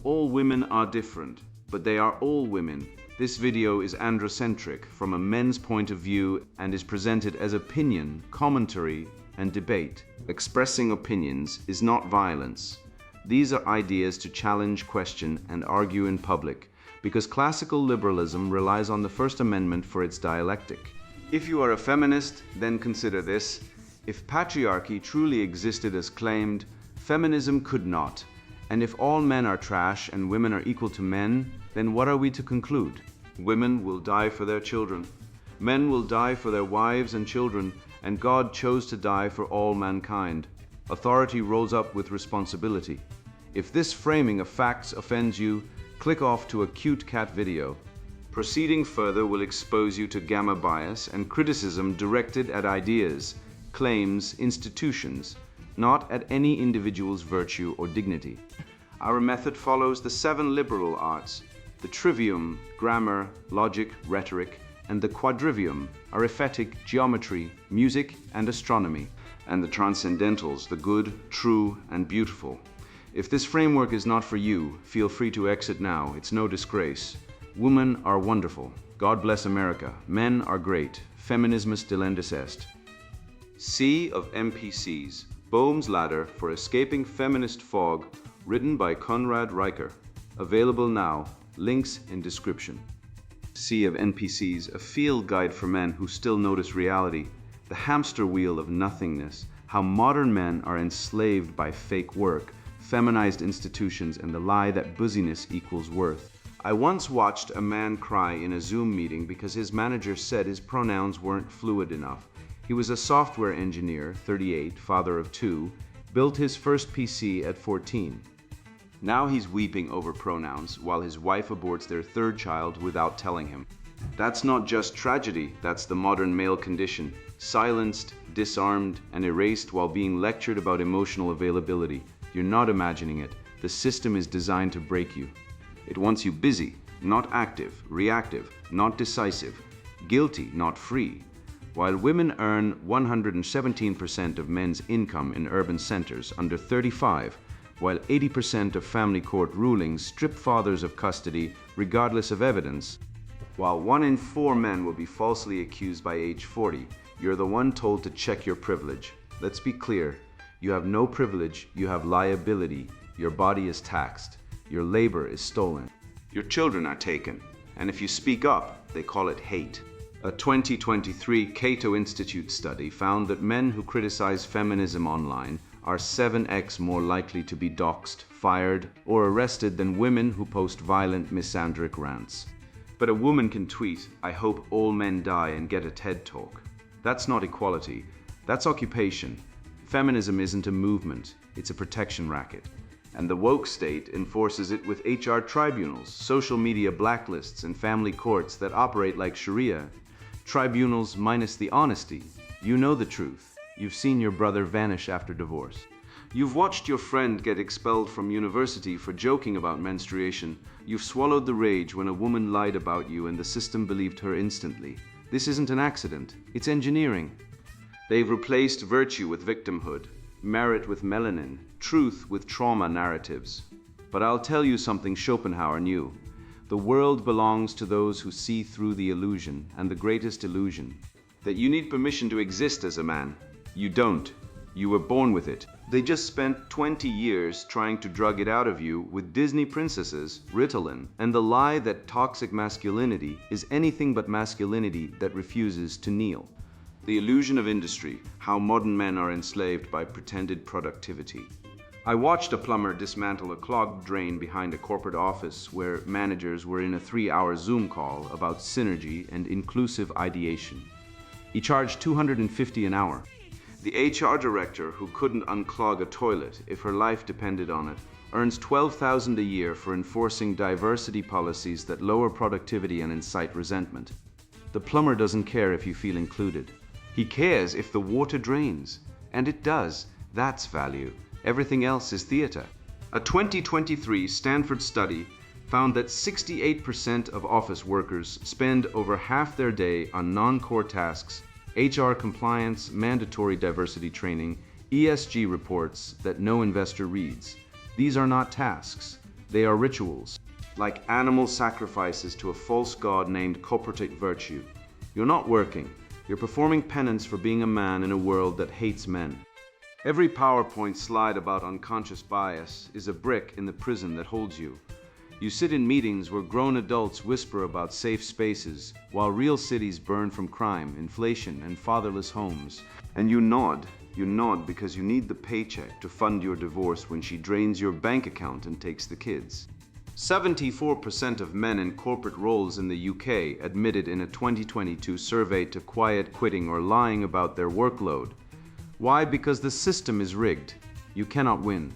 All women are different, but they are all women. This video is androcentric from a men's point of view and is presented as opinion, commentary, and debate. Expressing opinions is not violence. These are ideas to challenge, question, and argue in public, because classical liberalism relies on the First Amendment for its dialectic. If you are a feminist, then consider this. If patriarchy truly existed as claimed, feminism could not. And if all men are trash and women are equal to men, then what are we to conclude? Women will die for their children. Men will die for their wives and children, and God chose to die for all mankind. Authority rolls up with responsibility. If this framing of facts offends you, click off to a cute cat video. Proceeding further will expose you to gamma bias and criticism directed at ideas, claims, institutions, not at any individual's virtue or dignity. Our method follows the 7 liberal arts, the trivium, grammar, logic, rhetoric, and the quadrivium, arithmetic, geometry, music, and astronomy, and the transcendentals, the good, true, and beautiful. If this framework is not for you, feel free to exit now. It's no disgrace. Women are wonderful. God bless America. Men are great. Feminismus delendus est. Sea of NPCs. Boehm's Ladder for Escaping Feminist Fog, written by Conrad Reicher. Available now. Links in description. Sea of NPCs, a field guide for men who still notice reality, the hamster wheel of nothingness, how modern men are enslaved by fake work, feminized institutions, and the lie that busyness equals worth. I once watched a man cry in a Zoom meeting because his manager said his pronouns weren't fluid enough. He was a software engineer, 38, father of 2, built his first PC at 14. Now he's weeping over pronouns while his wife aborts their 3rd child without telling him. That's not just tragedy, that's the modern male condition. Silenced, disarmed, and erased while being lectured about emotional availability. You're not imagining it. The system is designed to break you. It wants you busy, not active, reactive, not decisive, guilty, not free. While women earn 117% of men's income in urban centers under 35, while 80% of family court rulings strip fathers of custody regardless of evidence, while 1 in 4 men will be falsely accused by age 40, you're the one told to check your privilege. Let's be clear. You have no privilege, you have liability. Your body is taxed. Your labor is stolen. Your children are taken. And if you speak up, they call it hate. A 2023 Cato Institute study found that men who criticize feminism online are 7x more likely to be doxxed, fired, or arrested than women who post violent misandric rants. But a woman can tweet, "I hope all men die," and get a TED Talk. That's not equality. That's occupation. Feminism isn't a movement. It's a protection racket. And the woke state enforces it with HR tribunals, social media blacklists, and family courts that operate like Sharia. Tribunals minus the honesty. You know the truth. You've seen your brother vanish after divorce. You've watched your friend get expelled from university for joking about menstruation. You've swallowed the rage when a woman lied about you and the system believed her instantly. This isn't an accident. It's engineering. They've replaced virtue with victimhood, merit with melanin, truth with trauma narratives. But I'll tell you something Schopenhauer knew. The world belongs to those who see through the illusion, and the greatest illusion, that you need permission to exist as a man. You don't. You were born with it. They just spent 20 years trying to drug it out of you with Disney princesses, Ritalin, and the lie that toxic masculinity is anything but masculinity that refuses to kneel. The illusion of industry, how modern men are enslaved by pretended productivity. I watched a plumber dismantle a clogged drain behind a corporate office where managers were in a 3-hour Zoom call about synergy and inclusive ideation. He charged $250 an hour. The HR director, who couldn't unclog a toilet if her life depended on it, earns $12,000 a year for enforcing diversity policies that lower productivity and incite resentment. The plumber doesn't care if you feel included. He cares if the water drains. And it does. That's value. Everything else is theater. A 2023 Stanford study found that 68% of office workers spend over half their day on non-core tasks, HR compliance, mandatory diversity training, ESG reports that no investor reads. These are not tasks. They are rituals, like animal sacrifices to a false god named corporate virtue. You're not working. You're performing penance for being a man in a world that hates men. Every PowerPoint slide about unconscious bias is a brick in the prison that holds you. You sit in meetings where grown adults whisper about safe spaces, while real cities burn from crime, inflation, and fatherless homes. And you nod because you need the paycheck to fund your divorce when she drains your bank account and takes the kids. 74% of men in corporate roles in the UK admitted in a 2022 survey to quiet quitting or lying about their workload. Why? Because the system is rigged. You cannot win.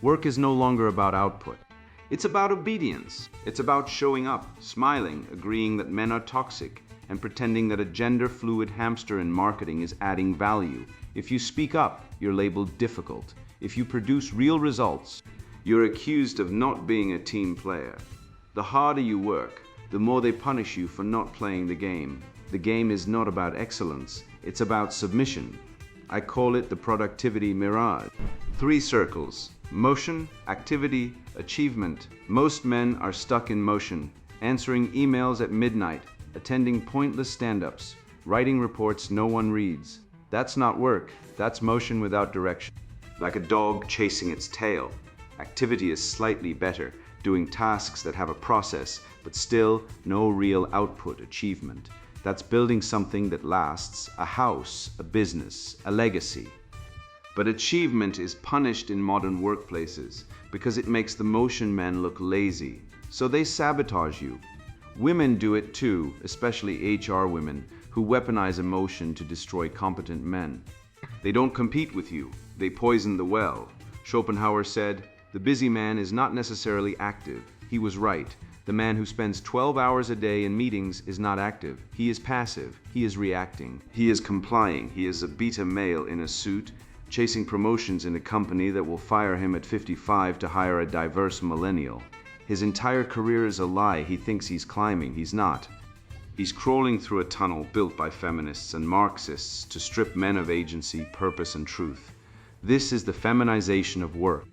Work is no longer about output. It's about obedience. It's about showing up, smiling, agreeing that men are toxic, and pretending that a gender-fluid hamster in marketing is adding value. If you speak up, you're labeled difficult. If you produce real results, you're accused of not being a team player. The harder you work, the more they punish you for not playing the game. The game is not about excellence, it's about submission. I call it the productivity mirage. 3 circles: motion, activity, achievement. Most men are stuck in motion, answering emails at midnight, attending pointless stand-ups, writing reports no one reads. That's not work, that's motion without direction. Like a dog chasing its tail. Activity is slightly better, doing tasks that have a process, but still no real output achievement. That's building something that lasts, a house, a business, a legacy. But achievement is punished in modern workplaces because it makes the motion men look lazy, so they sabotage you. Women do it too, especially HR women, who weaponize emotion to destroy competent men. They don't compete with you, they poison the well. Schopenhauer said, "The busy man is not necessarily active." He was right. The man who spends 12 hours a day in meetings is not active. He is passive. He is reacting. He is complying. He is a beta male in a suit, chasing promotions in a company that will fire him at 55 to hire a diverse millennial. His entire career is a lie. He thinks he's climbing. He's not. He's crawling through a tunnel built by feminists and Marxists to strip men of agency, purpose, and truth. This is the feminization of work.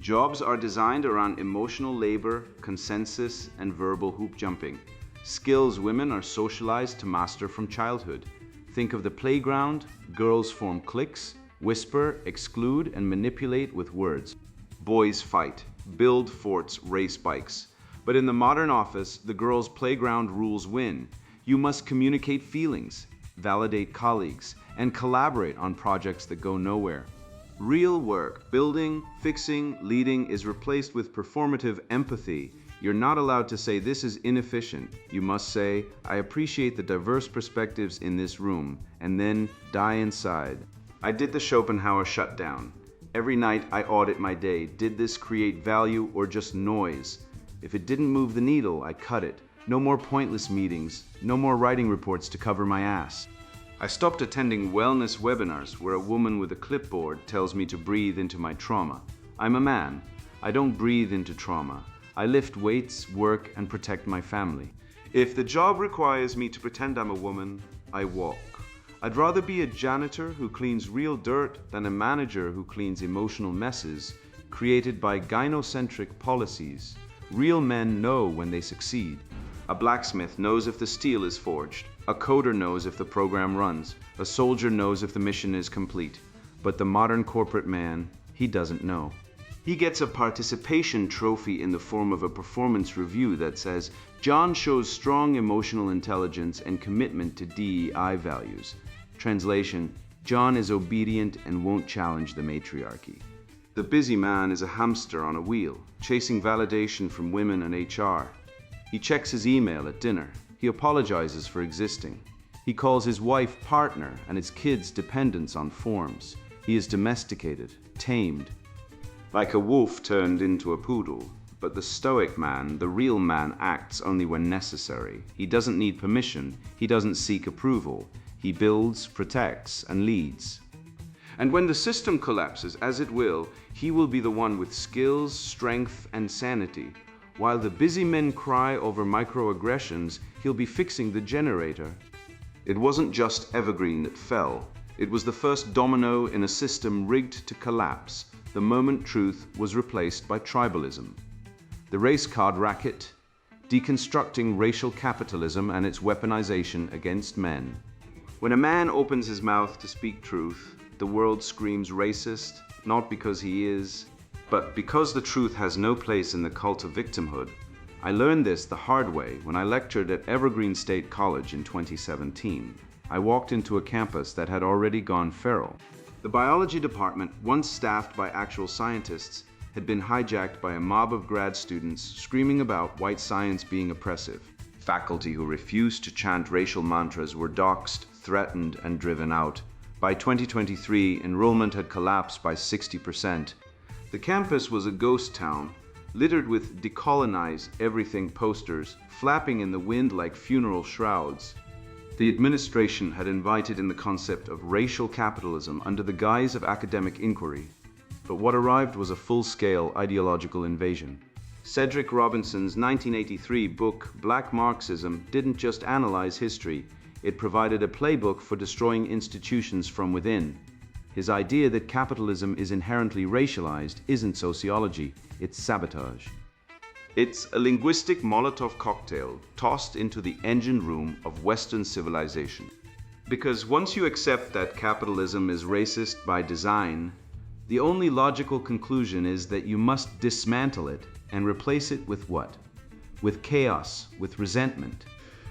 Jobs are designed around emotional labor, consensus, and verbal hoop jumping. Skills women are socialized to master from childhood. Think of the playground. Girls form cliques, whisper, exclude, and manipulate with words. Boys fight, build forts, race bikes. But in the modern office, the girls' playground rules win. You must communicate feelings, validate colleagues, and collaborate on projects that go nowhere. Real work, building, fixing, leading, is replaced with performative empathy. You're not allowed to say this is inefficient. You must say, I appreciate the diverse perspectives in this room, and then die inside. I did the Schopenhauer shutdown. Every night I audit my day. Did this create value or just noise? If it didn't move the needle, I cut it. No more pointless meetings. No more writing reports to cover my ass. I stopped attending wellness webinars where a woman with a clipboard tells me to breathe into my trauma. I'm a man. I don't breathe into trauma. I lift weights, work, and protect my family. If the job requires me to pretend I'm a woman, I walk. I'd rather be a janitor who cleans real dirt than a manager who cleans emotional messes created by gynocentric policies. Real men know when they succeed. A blacksmith knows if the steel is forged. A coder knows if the program runs. A soldier knows if the mission is complete. But the modern corporate man, he doesn't know. He gets a participation trophy in the form of a performance review that says, John shows strong emotional intelligence and commitment to DEI values. Translation, John is obedient and won't challenge the matriarchy. The busy man is a hamster on a wheel, chasing validation from women and HR. He checks his email at dinner. He apologizes for existing. He calls his wife partner and his kids dependents on forms. He is domesticated, tamed, like a wolf turned into a poodle. But the stoic man, the real man, acts only when necessary. He doesn't need permission. He doesn't seek approval. He builds, protects, and leads. And when the system collapses, as it will, he will be the one with skills, strength, and sanity. While the busy men cry over microaggressions, he'll be fixing the generator. It wasn't just Evergreen that fell. It was the first domino in a system rigged to collapse the moment truth was replaced by tribalism. The Race Card Racket, Deconstructing Racial Capitalism and Its Weaponization Against Men. When a man opens his mouth to speak truth, the world screams racist, not because he is, but because the truth has no place in the cult of victimhood. I learned this the hard way when I lectured at Evergreen State College in 2017. I walked into a campus that had already gone feral. The biology department, once staffed by actual scientists, had been hijacked by a mob of grad students screaming about white science being oppressive. Faculty who refused to chant racial mantras were doxxed, threatened, and driven out. By 2023, enrollment had collapsed by 60%. The campus was a ghost town, littered with decolonize everything posters, flapping in the wind like funeral shrouds. The administration had invited in the concept of racial capitalism under the guise of academic inquiry. But what arrived was a full-scale ideological invasion. Cedric Robinson's 1983 book, Black Marxism, didn't just analyze history, it provided a playbook for destroying institutions from within. His idea that capitalism is inherently racialized isn't sociology, it's sabotage. It's a linguistic Molotov cocktail tossed into the engine room of Western civilization. Because once you accept that capitalism is racist by design, the only logical conclusion is that you must dismantle it and replace it with what? With chaos, with resentment,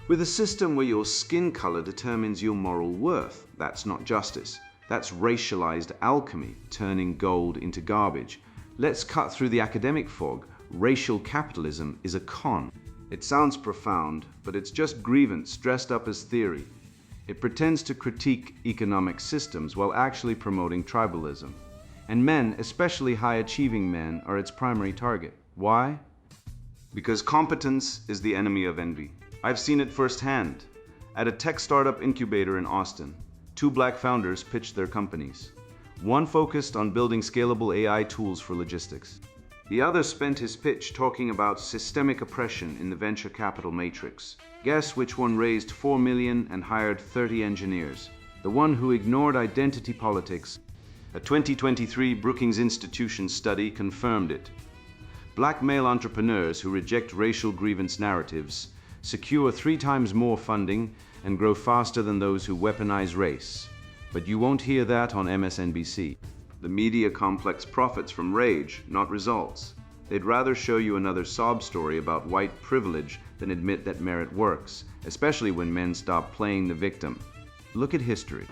with a system where your skin color determines your moral worth. That's not justice. That's racialized alchemy, turning gold into garbage. Let's cut through the academic fog. Racial capitalism is a con. It sounds profound, but it's just grievance dressed up as theory. It pretends to critique economic systems while actually promoting tribalism. And men, especially high-achieving men, are its primary target. Why? Because competence is the enemy of envy. I've seen it firsthand. At a tech startup incubator in Austin, 2 black founders pitched their companies. One focused on building scalable AI tools for logistics. The other spent his pitch talking about systemic oppression in the venture capital matrix. Guess which one raised $4 million and hired 30 engineers? The one who ignored identity politics. A 2023 Brookings Institution study confirmed it. Black male entrepreneurs who reject racial grievance narratives secure 3 times more funding and grow faster than those who weaponize race. But you won't hear that on MSNBC. The media complex profits from rage, not results. They'd rather show you another sob story about white privilege than admit that merit works, especially when men stop playing the victim. Look at history.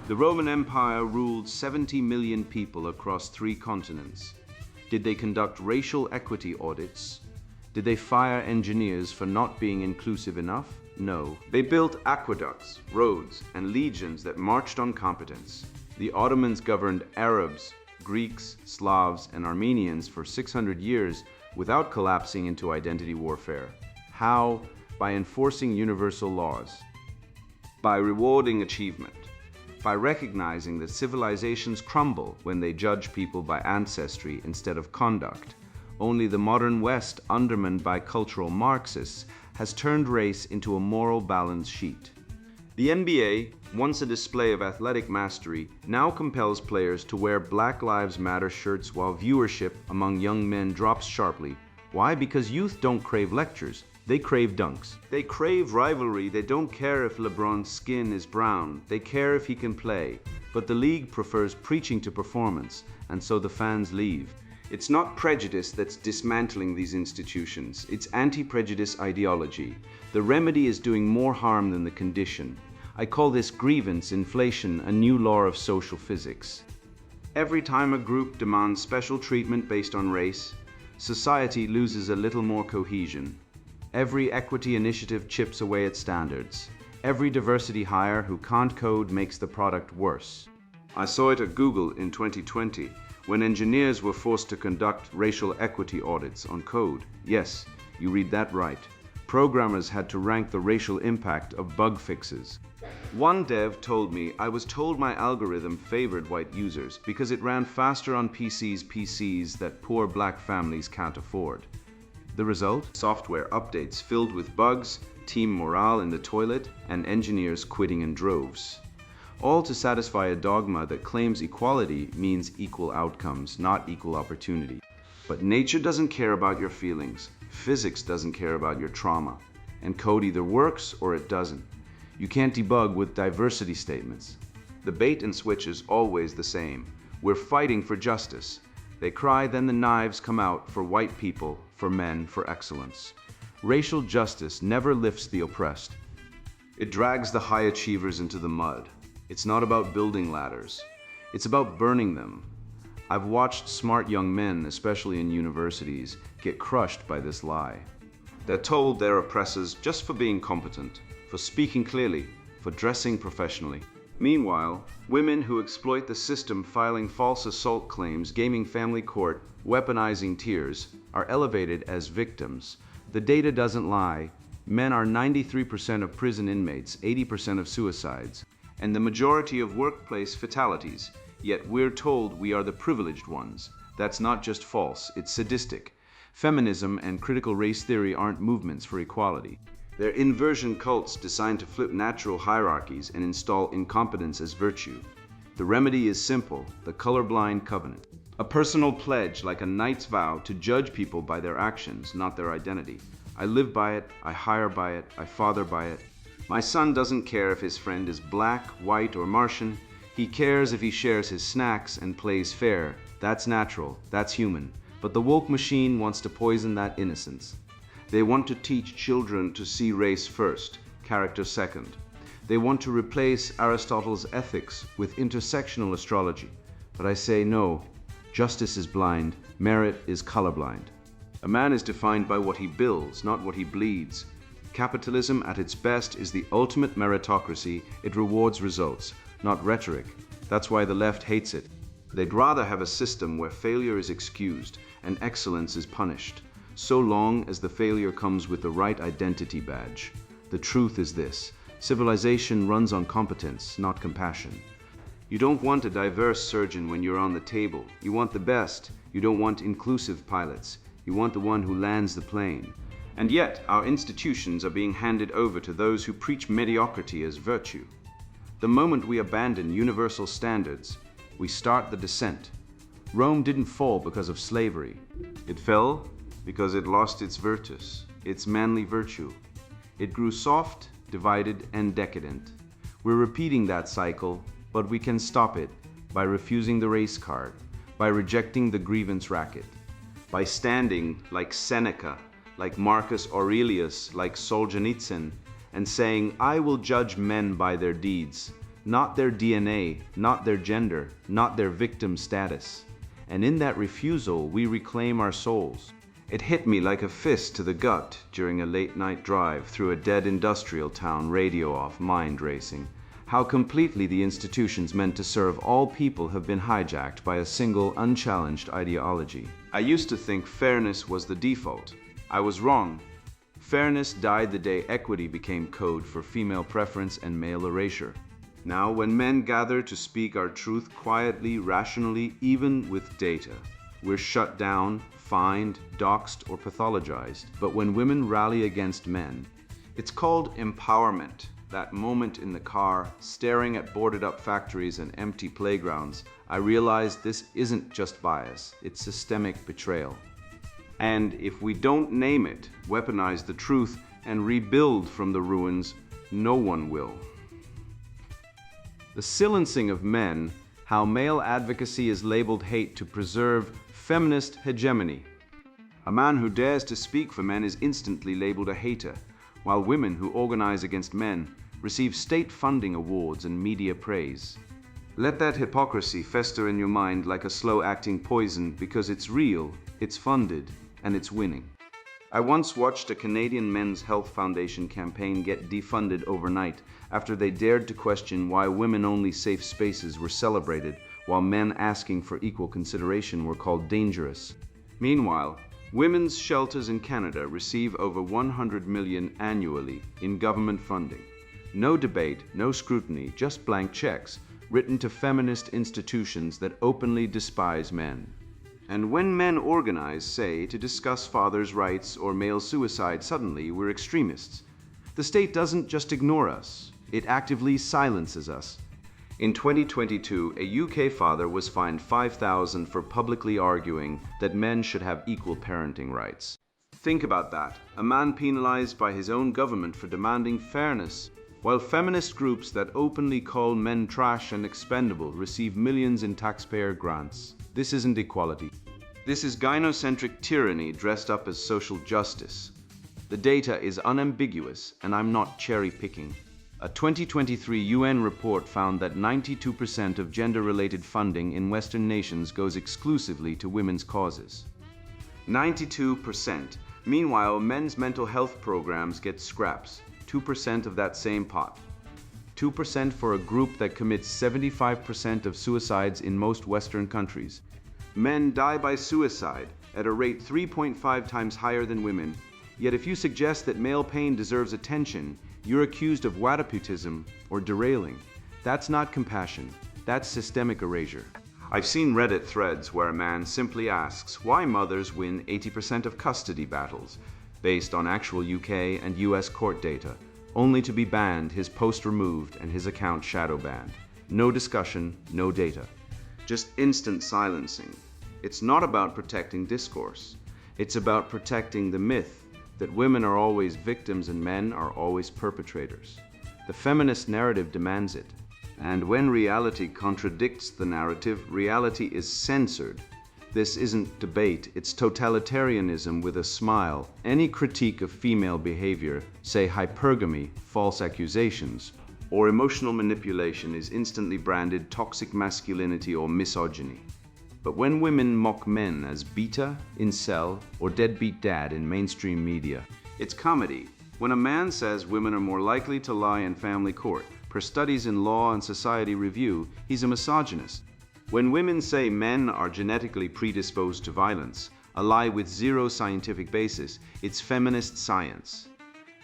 The Roman Empire ruled 70 million people across 3 continents. Did they conduct racial equity audits? Did they fire engineers for not being inclusive enough? No. They built aqueducts, roads, and legions that marched on competence. The Ottomans governed Arabs, Greeks, Slavs, and Armenians for 600 years without collapsing into identity warfare. How? By enforcing universal laws. By rewarding achievement. By recognizing that civilizations crumble when they judge people by ancestry instead of conduct. Only the modern West, undermined by cultural Marxists, has turned race into a moral balance sheet. The NBA, once a display of athletic mastery, now compels players to wear Black Lives Matter shirts while viewership among young men drops sharply. Why? Because youth don't crave lectures. They crave dunks. They crave rivalry. They don't care if LeBron's skin is brown. They care if he can play. But the league prefers preaching to performance, and so the fans leave. It's not prejudice that's dismantling these institutions. It's anti-prejudice ideology. The remedy is doing more harm than the condition. I call this grievance inflation a new law of social physics. Every time a group demands special treatment based on race, society loses a little more cohesion. Every equity initiative chips away at standards. Every diversity hire who can't code makes the product worse. I saw it at Google in 2020, when engineers were forced to conduct racial equity audits on code. Yes, you read that right. Programmers had to rank the racial impact of bug fixes. One dev told me, I was told my algorithm favored white users because it ran faster on PCs that poor black families can't afford. The result? Software updates filled with bugs, team morale in the toilet, and engineers quitting in droves. All to satisfy a dogma that claims equality means equal outcomes, not equal opportunity. But nature doesn't care about your feelings. Physics doesn't care about your trauma. And code either works or it doesn't. You can't debug with diversity statements. The bait and switch is always the same. We're fighting for justice. They cry, then the knives come out for white people, for men, for excellence. Racial justice never lifts the oppressed. It drags the high achievers into the mud. It's not about building ladders. It's about burning them. I've watched smart young men, especially in universities, get crushed by this lie. They're told they're oppressors just for being competent, for speaking clearly, for dressing professionally. Meanwhile, women who exploit the system, filing false assault claims, gaming family court, weaponizing tears, are elevated as victims. The data doesn't lie. Men are 93% of prison inmates, 80% of suicides, and the majority of workplace fatalities. Yet we're told we are the privileged ones. That's not just false, it's sadistic. Feminism and critical race theory aren't movements for equality. They're inversion cults designed to flip natural hierarchies and install incompetence as virtue. The remedy is simple: the colorblind covenant. A personal pledge, like a knight's vow, to judge people by their actions, not their identity. I live by it, I hire by it, I father by it. My son doesn't care if his friend is black, white, or Martian. He cares if he shares his snacks and plays fair. That's natural, that's human. But the woke machine wants to poison that innocence. They want to teach children to see race first, character second. They want to replace Aristotle's ethics with intersectional astrology. But I say no, justice is blind, merit is colorblind. A man is defined by what he builds, not what he bleeds. Capitalism at its best is the ultimate meritocracy. It rewards results, not rhetoric. That's why the left hates it. They'd rather have a system where failure is excused and excellence is punished, so long as the failure comes with the right identity badge. The truth is this: civilization runs on competence, not compassion. You don't want a diverse surgeon when you're on the table. You want the best. You don't want inclusive pilots. You want the one who lands the plane. And yet, our institutions are being handed over to those who preach mediocrity as virtue. The moment we abandon universal standards, we start the descent. Rome didn't fall because of slavery. It fell because it lost its virtus, its manly virtue. It grew soft, divided, and decadent. We're repeating that cycle, but we can stop it by refusing the race card, by rejecting the grievance racket, by standing like Seneca, like Marcus Aurelius, like Solzhenitsyn, and saying, I will judge men by their deeds, not their DNA, not their gender, not their victim status. And in that refusal, we reclaim our souls. It hit me like a fist to the gut during a late-night drive through a dead industrial town, radio off, mind racing. How completely the institutions meant to serve all people have been hijacked by a single, unchallenged ideology. I used to think fairness was the default. I was wrong. Fairness died the day equity became code for female preference and male erasure. Now, when men gather to speak our truth quietly, rationally, even with data, we're shut down, fined, doxxed, or pathologized. But when women rally against men, it's called empowerment. That moment in the car, staring at boarded-up factories and empty playgrounds, I realized this isn't just bias, it's systemic betrayal. And if we don't name it, weaponize the truth, and rebuild from the ruins, no one will. The silencing of men, how male advocacy is labeled hate to preserve feminist hegemony. A man who dares to speak for men is instantly labeled a hater, while women who organize against men receive state funding awards and media praise. Let that hypocrisy fester in your mind like a slow-acting poison, because it's real, it's funded, and it's winning. I once watched a Canadian Men's Health Foundation campaign get defunded overnight after they dared to question why women-only safe spaces were celebrated while men asking for equal consideration were called dangerous. Meanwhile, women's shelters in Canada receive over $100 million annually in government funding. No debate, no scrutiny, just blank checks written to feminist institutions that openly despise men. And when men organize, say, to discuss fathers' rights or male suicide, suddenly we're extremists. The state doesn't just ignore us, it actively silences us. In 2022, a UK father was fined £5,000 for publicly arguing that men should have equal parenting rights. Think about that. A man penalized by his own government for demanding fairness, while feminist groups that openly call men trash and expendable receive millions in taxpayer grants. This isn't equality. This is gynocentric tyranny dressed up as social justice. The data is unambiguous, and I'm not cherry-picking. A 2023 UN report found that 92% of gender-related funding in Western nations goes exclusively to women's causes. 92%. Meanwhile, men's mental health programs get scraps, 2% of that same pot. 2% for a group that commits 75% of suicides in most Western countries. Men die by suicide at a rate 3.5 times higher than women. Yet if you suggest that male pain deserves attention, you're accused of wadaputism or derailing. That's not compassion. That's systemic erasure. I've seen Reddit threads where a man simply asks why mothers win 80% of custody battles, based on actual UK and US court data, only to be banned, his post removed, and his account shadow banned. No discussion, no data. Just instant silencing. It's not about protecting discourse. It's about protecting the myth that women are always victims and men are always perpetrators. The feminist narrative demands it. And when reality contradicts the narrative, reality is censored. This isn't debate, it's totalitarianism with a smile. Any critique of female behavior, say hypergamy, false accusations, or emotional manipulation is instantly branded toxic masculinity or misogyny. But when women mock men as beta, incel, or deadbeat dad in mainstream media, it's comedy. When a man says women are more likely to lie in family court, per studies in Law and Society Review, he's a misogynist. When women say men are genetically predisposed to violence, a lie with zero scientific basis, it's feminist science.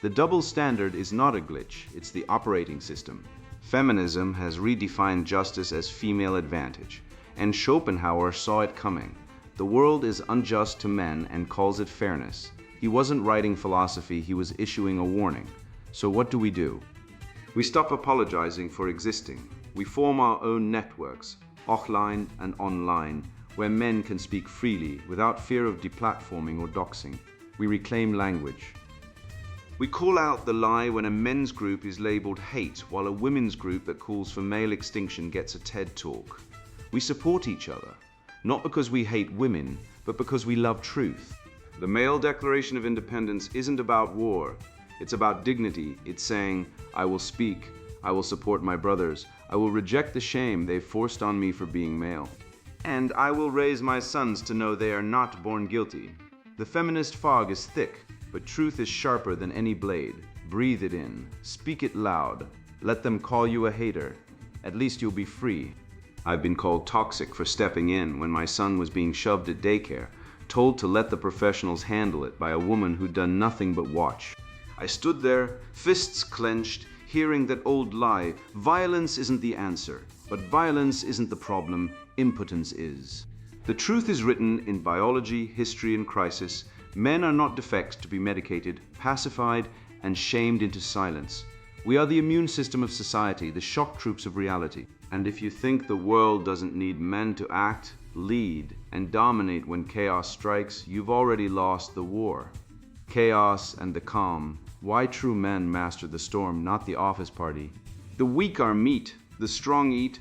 The double standard is not a glitch, it's the operating system. Feminism has redefined justice as female advantage. And Schopenhauer saw it coming. The world is unjust to men and calls it fairness. He wasn't writing philosophy, he was issuing a warning. So what do? We stop apologizing for existing. We form our own networks, offline and online, where men can speak freely without fear of deplatforming or doxing. We reclaim language. We call out the lie when a men's group is labeled hate, while a women's group that calls for male extinction gets a TED Talk. We support each other, not because we hate women, but because we love truth. The male Declaration of Independence isn't about war. It's about dignity. It's saying, I will speak, I will support my brothers, I will reject the shame they've forced on me for being male. And I will raise my sons to know they are not born guilty. The feminist fog is thick, but truth is sharper than any blade. Breathe it in, speak it loud, let them call you a hater. At least you'll be free. I've been called toxic for stepping in when my son was being shoved at daycare, told to let the professionals handle it by a woman who'd done nothing but watch. I stood there, fists clenched, hearing that old lie, violence isn't the answer, but violence isn't the problem, impotence is. The truth is written in biology, history, and crisis. Men are not defects to be medicated, pacified, and shamed into silence. We are the immune system of society, the shock troops of reality. And if you think the world doesn't need men to act, lead, and dominate when chaos strikes, you've already lost the war. Chaos and the calm. Why true men master the storm, not the office party. The weak are meat, the strong eat.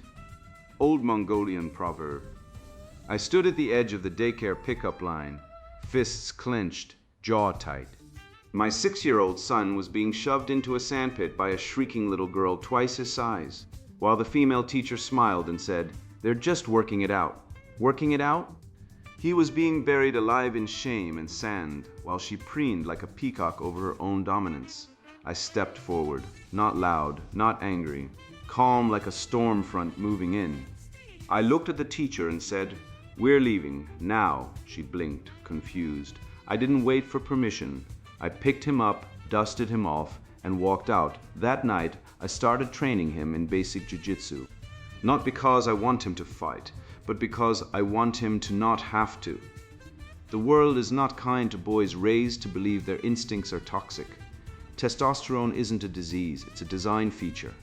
Old Mongolian proverb. I stood at the edge of the daycare pickup line, fists clenched, jaw tight. My 6-year-old son was being shoved into a sandpit by a shrieking little girl twice his size, while the female teacher smiled and said, "They're just working it out." Working it out? He was being buried alive in shame and sand, while she preened like a peacock over her own dominance. I stepped forward, not loud, not angry, calm like a storm front moving in. I looked at the teacher and said, "We're leaving, now." She blinked, confused. I didn't wait for permission. I picked him up, dusted him off, and walked out. That night, I started training him in basic jiu-jitsu. Not because I want him to fight, but because I want him to not have to. The world is not kind to boys raised to believe their instincts are toxic. Testosterone isn't a disease, it's a design feature.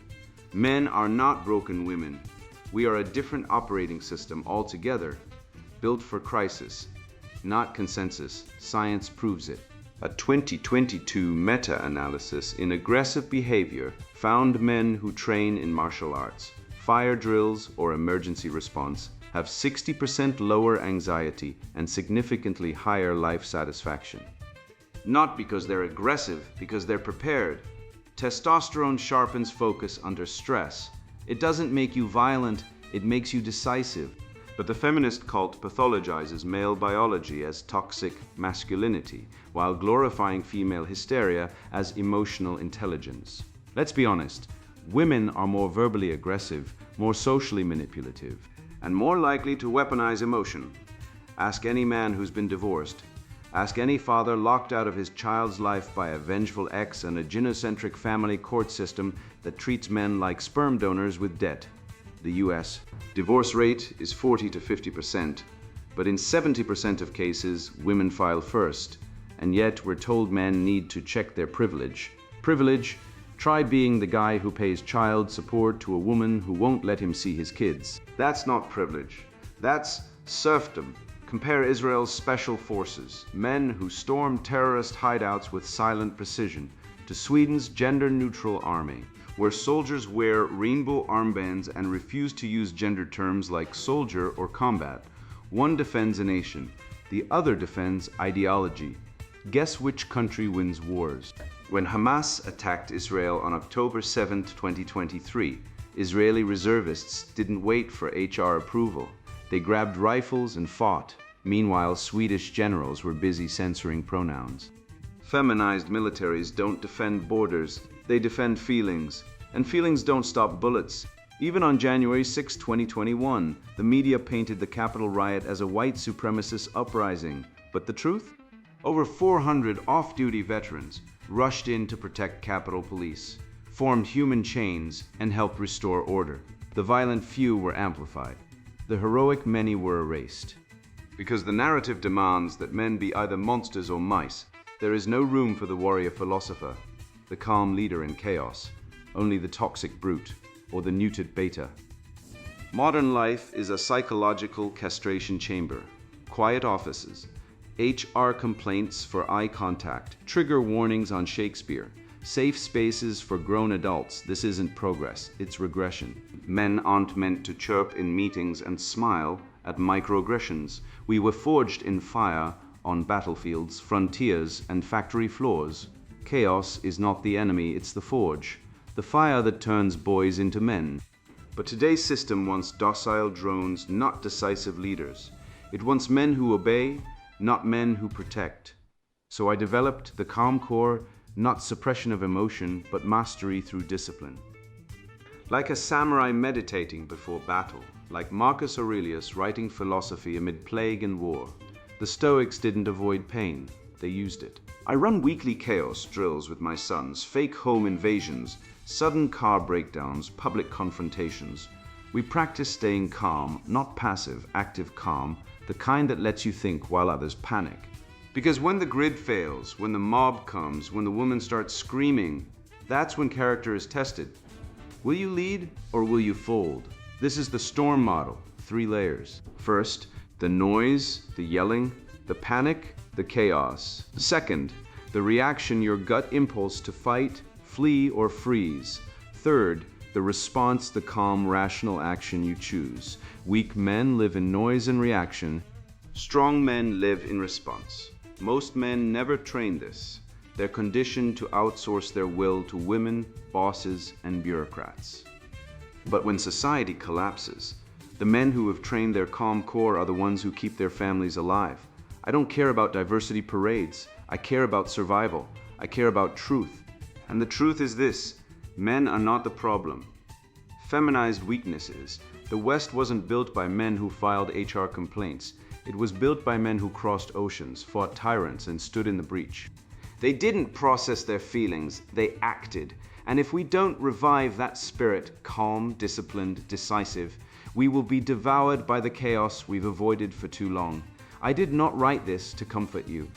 Men are not broken women. We are a different operating system altogether, built for crisis, not consensus. Science proves it. A 2022 meta-analysis in aggressive behavior found men who train in martial arts, fire drills, or emergency response have 60% lower anxiety and significantly higher life satisfaction. Not because they're aggressive, because they're prepared. Testosterone sharpens focus under stress. It doesn't make you violent, it makes you decisive. But the feminist cult pathologizes male biology as toxic masculinity, while glorifying female hysteria as emotional intelligence. Let's be honest, women are more verbally aggressive, more socially manipulative, and more likely to weaponize emotion. Ask any man who's been divorced. Ask any father locked out of his child's life by a vengeful ex and a gynocentric family court system that treats men like sperm donors with debt. The US divorce rate is 40 to 50%, but in 70% of cases, women file first, and yet we're told men need to check their privilege. Privilege? Try being the guy who pays child support to a woman who won't let him see his kids. That's not privilege. That's serfdom. Compare Israel's special forces, men who storm terrorist hideouts with silent precision, to Sweden's gender-neutral army, where soldiers wear rainbow armbands and refuse to use gender terms like soldier or combat. One defends a nation, the other defends ideology. Guess which country wins wars? When Hamas attacked Israel on October 7, 2023, Israeli reservists didn't wait for HR approval. They grabbed rifles and fought. Meanwhile, Swedish generals were busy censoring pronouns. Feminized militaries don't defend borders, they defend feelings. And feelings don't stop bullets. Even on January 6, 2021, the media painted the Capitol riot as a white supremacist uprising. But the truth? Over 400 off-duty veterans rushed in to protect Capitol Police, formed human chains, and helped restore order. The violent few were amplified. The heroic many were erased. Because the narrative demands that men be either monsters or mice, there is no room for the warrior philosopher, the calm leader in chaos, only the toxic brute, or the neutered beta. Modern life is a psychological castration chamber, quiet offices, HR complaints for eye contact, trigger warnings on Shakespeare, safe spaces for grown adults. This isn't progress, it's regression. Men aren't meant to chirp in meetings and smile at microaggressions. We were forged in fire on battlefields, frontiers, and factory floors. Chaos is not the enemy, it's the forge, the fire that turns boys into men. But today's system wants docile drones, not decisive leaders. It wants men who obey, not men who protect. So I developed the calm core, not suppression of emotion, but mastery through discipline. Like a samurai meditating before battle, like Marcus Aurelius writing philosophy amid plague and war, the Stoics didn't avoid pain, they used it. I run weekly chaos drills with my sons, fake home invasions, sudden car breakdowns, public confrontations. We practice staying calm, not passive, active calm, the kind that lets you think while others panic. Because when the grid fails, when the mob comes, when the woman starts screaming, that's when character is tested. Will you lead or will you fold? This is the storm model, 3 layers. First, the noise, the yelling, the panic, the chaos. Second, the reaction, your gut impulse to fight, flee, or freeze. Third, the response, the calm, rational action you choose. Weak men live in noise and reaction. Strong men live in response. Most men never train this. They're conditioned to outsource their will to women, bosses, and bureaucrats. But when society collapses, the men who have trained their calm core are the ones who keep their families alive. I don't care about diversity parades. I care about survival. I care about truth. And the truth is this: men are not the problem. Feminized weaknesses. The West wasn't built by men who filed HR complaints. It was built by men who crossed oceans, fought tyrants, and stood in the breach. They didn't process their feelings, they acted. And if we don't revive that spirit, calm, disciplined, decisive, we will be devoured by the chaos we've avoided for too long. I did not write this to comfort you.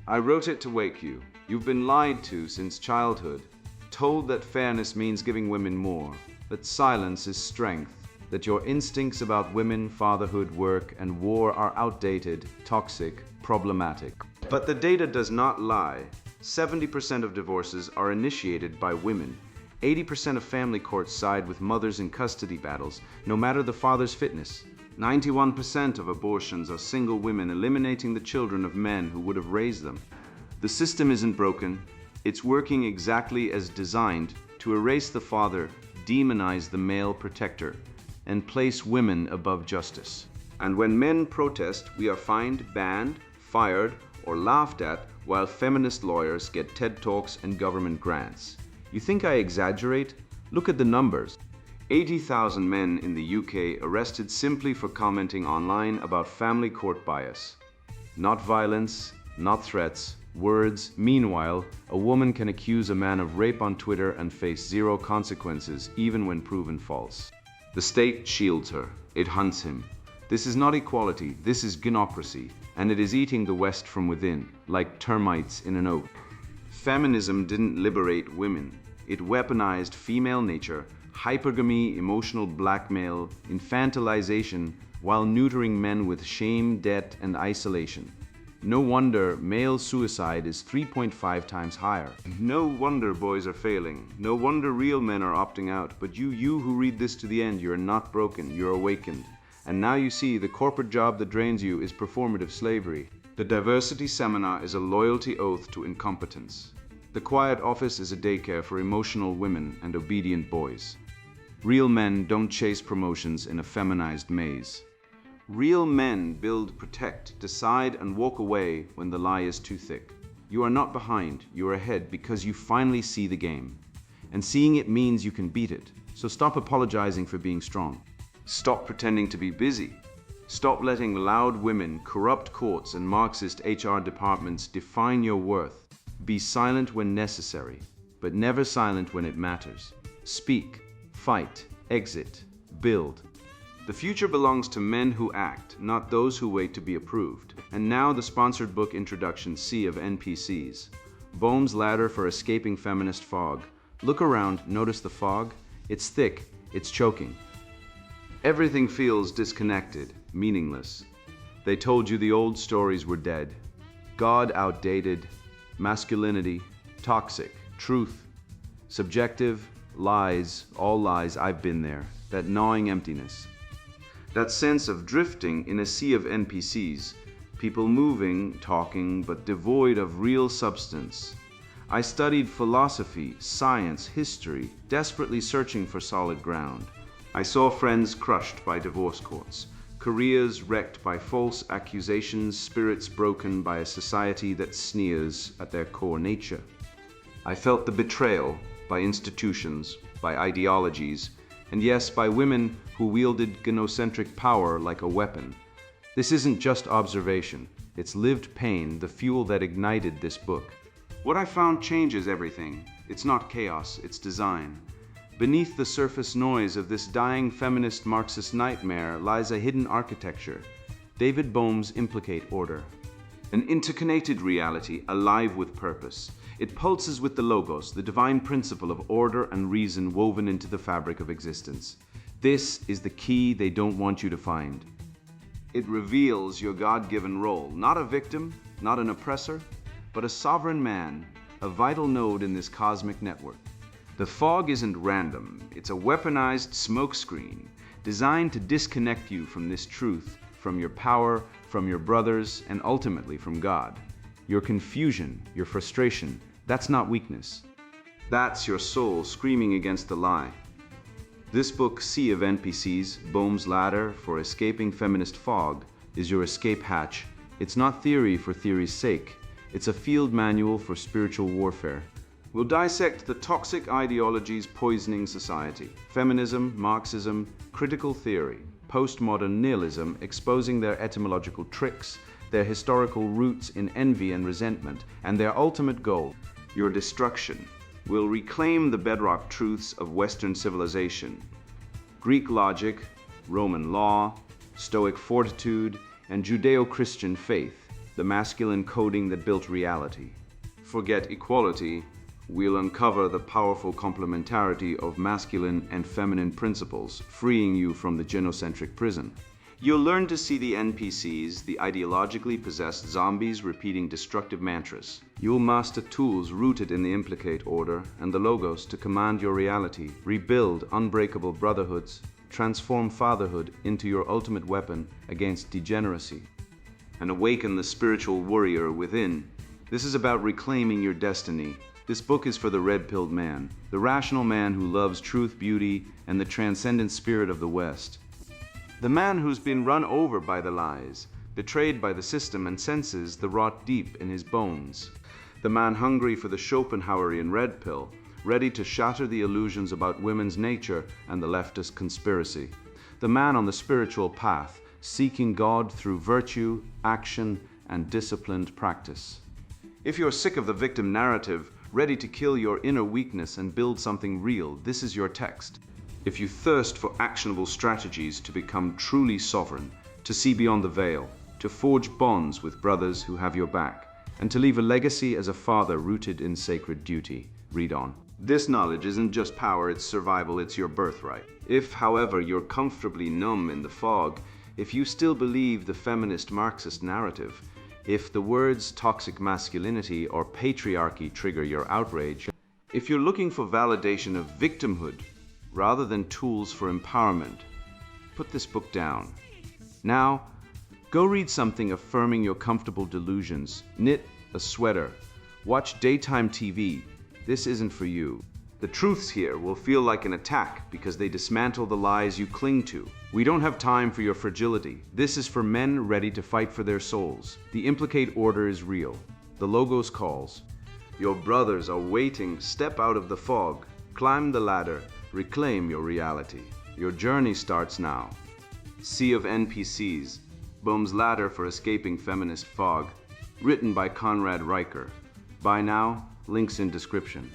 I wrote it to wake you. You've been lied to since childhood, told that fairness means giving women more. that silence is strength, that your instincts about women, fatherhood, work, and war are outdated, toxic, problematic. But the data does not lie. 70% of divorces are initiated by women. 80% of family courts side with mothers in custody battles, no matter the father's fitness. 91% of abortions are single women eliminating the children of men who would have raised them. The system isn't broken. It's working exactly as designed to erase the father, demonize the male protector, and place women above justice. And when men protest, we are fined, banned, fired, or laughed at, while feminist lawyers get TED Talks and government grants. You think I exaggerate? Look at the numbers. 80,000 men in the UK arrested simply for commenting online about family court bias. Not violence, not threats, words. Meanwhile, a woman can accuse a man of rape on Twitter and face zero consequences, even when proven false. The state shields her. It hunts him. This is not equality, this is gynocracy, and it is eating the West from within, like termites in an oak. Feminism didn't liberate women. It weaponized female nature, hypergamy, emotional blackmail, infantilization, while neutering men with shame, debt, and isolation. No wonder male suicide is 3.5 times higher. No wonder boys are failing. No wonder real men are opting out. But you who read this to the end, you're not broken, you're awakened. And now you see the corporate job that drains you is performative slavery. The diversity seminar is a loyalty oath to incompetence. The quiet office is a daycare for emotional women and obedient boys. Real men don't chase promotions in a feminized maze. Real men build, protect, decide, and walk away when the lie is too thick. You are not behind, you are ahead because you finally see the game. And seeing it means you can beat it. So stop apologizing for being strong. Stop pretending to be busy. Stop letting loud women, corrupt courts, and Marxist HR departments define your worth. Be silent when necessary, but never silent when it matters. Speak, fight, exit, build. The future belongs to men who act, not those who wait to be approved. And now the sponsored book introduction C of NPCs. Boehm's Ladder for Escaping Feminist Fog. Look around, notice the fog? It's thick, it's choking. Everything feels disconnected, meaningless. They told you the old stories were dead. God outdated, masculinity, toxic, truth, subjective, lies, all lies. I've been there. That gnawing emptiness. That sense of drifting in a sea of NPCs, people moving, talking, but devoid of real substance. I studied philosophy, science, history, desperately searching for solid ground. I saw friends crushed by divorce courts, careers wrecked by false accusations, spirits broken by a society that sneers at their core nature. I felt the betrayal by institutions, by ideologies, and yes, by women who wielded gynocentric power like a weapon. This isn't just observation, it's lived pain, the fuel that ignited this book. What I found changes everything. It's not chaos, it's design. Beneath the surface noise of this dying feminist-Marxist nightmare lies a hidden architecture, David Boehm's Implicate Order. An interconnected reality, alive with purpose. It pulses with the logos, the divine principle of order and reason woven into the fabric of existence. This is the key they don't want you to find. It reveals your God-given role, not a victim, not an oppressor, but a sovereign man, a vital node in this cosmic network. The fog isn't random, it's a weaponized smokescreen designed to disconnect you from this truth, from your power, from your brothers, and ultimately from God. Your confusion, your frustration, that's not weakness. That's your soul screaming against the lie. This book, Sea of NPCs, Boehm's Ladder for Escaping Feminist Fog, is your escape hatch. It's not theory for theory's sake. It's a field manual for spiritual warfare. We'll dissect the toxic ideologies poisoning society. Feminism, Marxism, critical theory, postmodern nihilism, exposing their etymological tricks, their historical roots in envy and resentment, and their ultimate goal, your destruction. We'll reclaim the bedrock truths of Western civilization. Greek logic, Roman law, Stoic fortitude, and Judeo-Christian faith, the masculine coding that built reality. Forget equality, We'll uncover the powerful complementarity of masculine and feminine principles, freeing you from the gynocentric prison. You'll learn to see the NPCs, the ideologically possessed zombies repeating destructive mantras. You'll master tools rooted in the Implicate Order and the Logos to command your reality, rebuild unbreakable brotherhoods, transform fatherhood into your ultimate weapon against degeneracy, and awaken the spiritual warrior within. This is about reclaiming your destiny. This book is for the red-pilled man, the rational man who loves truth, beauty, and the transcendent spirit of the West. The man who's been run over by the lies, betrayed by the system and senses the rot deep in his bones. The man hungry for the Schopenhauerian red pill, ready to shatter the illusions about women's nature and the leftist conspiracy. The man on the spiritual path, seeking God through virtue, action, and disciplined practice. If you're sick of the victim narrative, ready to kill your inner weakness and build something real, this is your text. If you thirst for actionable strategies to become truly sovereign, to see beyond the veil, to forge bonds with brothers who have your back, and to leave a legacy as a father rooted in sacred duty, read on. This knowledge isn't just power, it's survival, it's your birthright. If, however, you're comfortably numb in the fog, if you still believe the Feminist-Marxist narrative, if the words toxic masculinity or patriarchy trigger your outrage, if you're looking for validation of victimhood rather than tools for empowerment, put this book down. Now, go read something affirming your comfortable delusions, knit a sweater, watch daytime TV. This isn't for you. The truths here will feel like an attack because they dismantle the lies you cling to. We don't have time for your fragility. This is for men ready to fight for their souls. The Implicate Order is real. The Logos calls. Your brothers are waiting. Step out of the fog. Climb the ladder. Reclaim your reality. Your journey starts now. Sea of NPCs. Boehm's Ladder for Escaping Feminist Fog. Written by Conrad Riker. Buy now. Links in description.